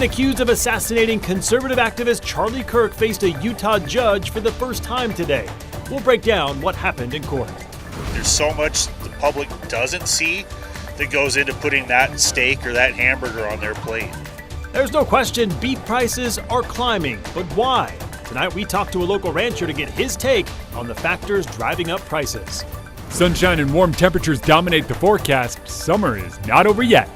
accused of assassinating conservative activist Charlie Kirk faced a Utah judge for the first time today. We'll break down what happened in court. There's so much the public doesn't see that goes into putting that steak or that hamburger on their plate. There's no question beef prices are climbing, but why? Tonight we talk to a local rancher to get his take on the factors driving up prices. Sunshine and warm temperatures dominate the forecast. Summer is not over yet.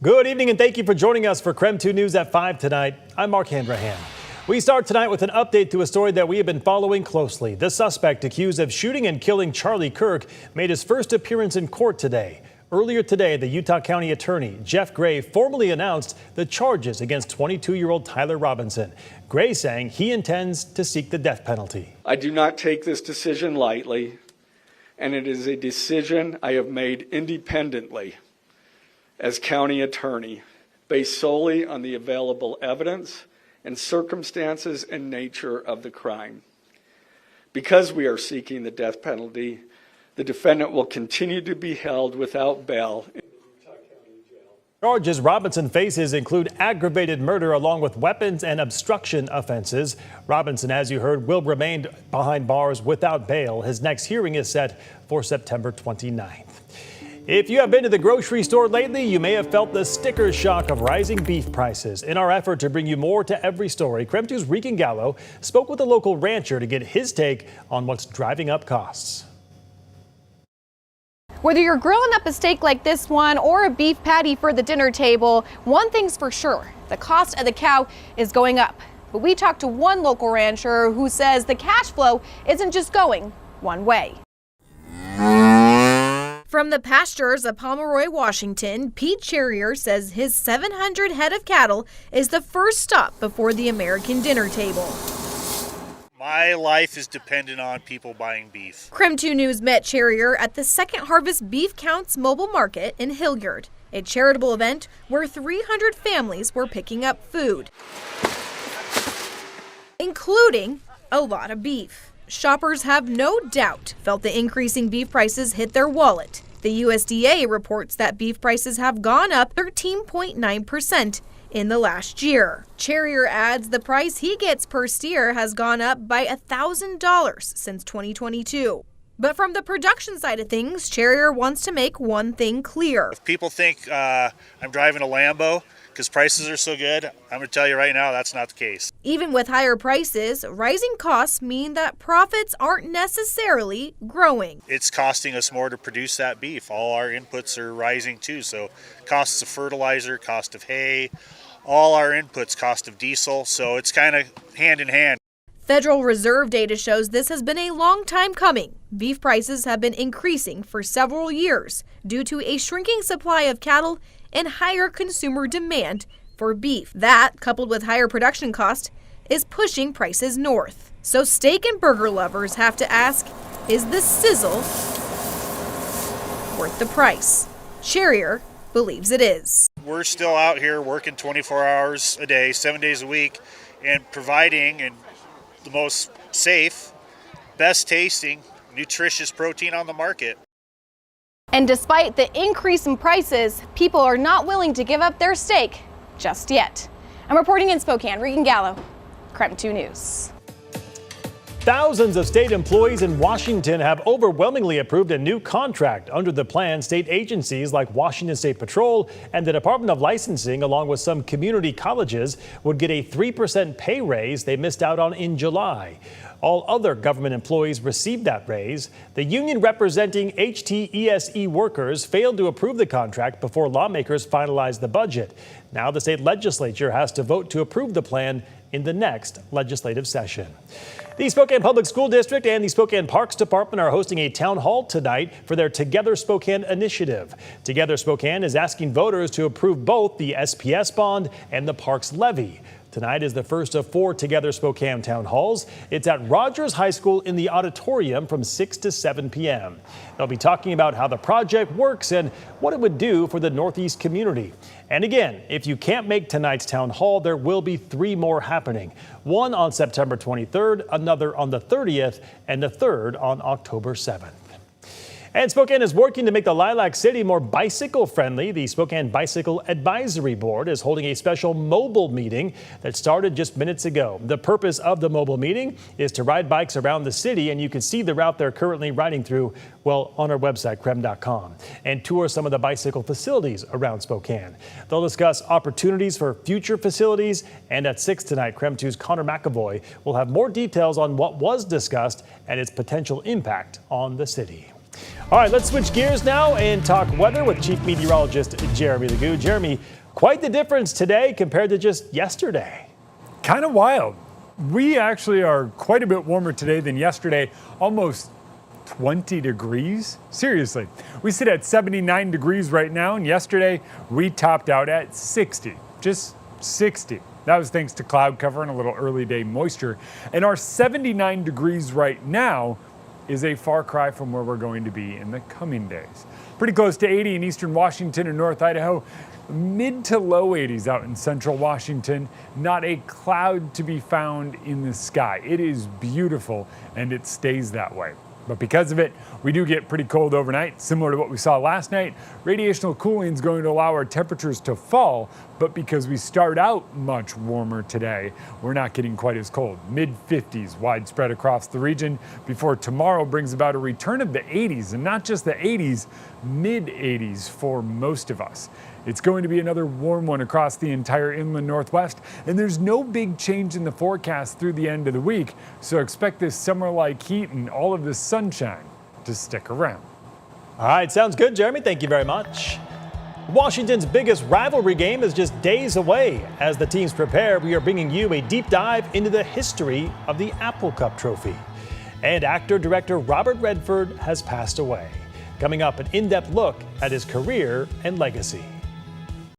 Good evening and thank you for joining us for KREM 2 News at 5 tonight. I'm Mark Handrahan. We start tonight with an update to a story that we have been following closely. The suspect accused of shooting and killing Charlie Kirk made his first appearance in court today. Earlier today, the Utah County Attorney, Jeff Gray, formally announced the charges against 22-year-old Tyler Robinson. Gray saying he intends to seek the death penalty. I do not take this decision lightly, and it is a decision I have made independently as county attorney, based solely on the available evidence and circumstances and nature of the crime. Because we are seeking the death penalty, the defendant will continue to be held without bail in the Utah County Jail. Charges Robinson faces include aggravated murder along with weapons and obstruction offenses. Robinson, as you heard, will remain behind bars without bail. His next hearing is set for September 29th. If you have been to the grocery store lately, you may have felt the sticker shock of rising beef prices. In our effort to bring you more to every story, KREM 2's Rican Gallo spoke with a local rancher to get his take on what's driving up costs. Whether you're grilling up a steak like this one or a beef patty for the dinner table, one thing's for sure, the cost of the cow is going up. But we talked to one local rancher who says the cash flow isn't just going one way. From the pastures of Pomeroy, Washington, Pete Charrier says his 700 head of cattle is the first stop before the American dinner table. My life is dependent on people buying beef. KREM 2 News met Charrier at the Second Harvest Beef Counts Mobile Market in Hilliard, a charitable event where 300 families were picking up food, including a lot of beef. Shoppers have no doubt felt the increasing beef prices hit their wallet. The USDA reports that beef prices have gone up 13.9% in the last year. Charrier adds the price he gets per steer has gone up by $1,000 since 2022. But from the production side of things, Charrier wants to make one thing clear. If people think I'm driving a Lambo because prices are so good, I'm going to tell you right now that's not the case. Even with higher prices, rising costs mean that profits aren't necessarily growing. It's costing us more to produce that beef. All our inputs are rising too. So costs of fertilizer, cost of hay, all our inputs, cost of diesel. So it's kind of hand in hand. Federal Reserve data shows this has been a long time coming. Beef prices have been increasing for several years due to a shrinking supply of cattle and higher consumer demand for beef. That, coupled with higher production costs, is pushing prices north. So steak and burger lovers have to ask, is the sizzle worth the price? Charrier believes it is. We're still out here working 24 hours a day, 7 days a week, and providing the most safe, best tasting, nutritious protein on the market. And despite the increase in prices, people are not willing to give up their steak just yet. I'm reporting in Spokane, Rican Gallo, KREM 2 News. Thousands of state employees in Washington have overwhelmingly approved a new contract. Under the plan, state agencies like Washington State Patrol and the Department of Licensing, along with some community colleges, would get a 3% pay raise they missed out on in July. All other government employees received that raise. The union representing HTESE workers failed to approve the contract before lawmakers finalized the budget. Now the state legislature has to vote to approve the plan in the next legislative session. The Spokane Public School District and the Spokane Parks Department are hosting a town hall tonight for their Together Spokane initiative. Together Spokane is asking voters to approve both the SPS bond and the parks levy. Tonight is the first of 4 Together Spokane town halls. It's at Rogers High School in the auditorium from 6 to 7 p.m. They'll be talking about how the project works and what it would do for the Northeast community. And again, if you can't make tonight's town hall, there will be 3 more happening. One on September 23rd, another on the 30th, and the third on October 7th. And Spokane is working to make the Lilac City more bicycle friendly. The Spokane Bicycle Advisory Board is holding a special mobile meeting that started just minutes ago. The purpose of the mobile meeting is to ride bikes around the city, and you can see the route they're currently riding through, well, on our website, KREM.com, and tour some of the bicycle facilities around Spokane. They'll discuss opportunities for future facilities, and at 6 tonight, KREM 2's Connor McAvoy will have more details on what was discussed and its potential impact on the city. All right, let's switch gears now and talk weather with Chief Meteorologist Jeremy Legoo. Jeremy, quite the difference today compared to just yesterday. Kind of wild. We actually are quite a bit warmer today than yesterday, almost 20 degrees. Seriously, we sit at 79 degrees right now, and yesterday we topped out at 60, just 60. That was thanks to cloud cover and a little early day moisture. And our 79 degrees right now is a far cry from where we're going to be in the coming days. Pretty close to 80 in eastern Washington and North Idaho, mid to low 80s out in central Washington. Not a cloud to be found in the sky. It is beautiful and it stays that way. But because of it, we do get pretty cold overnight, similar to what we saw last night. Radiational cooling is going to allow our temperatures to fall, but because we start out much warmer today, we're not getting quite as cold. Mid-50s widespread across the region before tomorrow brings about a return of the 80s, and not just the 80s, mid-80s for most of us. It's going to be another warm one across the entire inland Northwest, and there's no big change in the forecast through the end of the week, so expect this summer-like heat and all of this sunshine to stick around. All right, sounds good, Jeremy. Thank you very much. Washington's biggest rivalry game is just days away. As the teams prepare, we are bringing you a deep dive into the history of the Apple Cup Trophy. And actor-director Robert Redford has passed away. Coming up, an in-depth look at his career and legacy.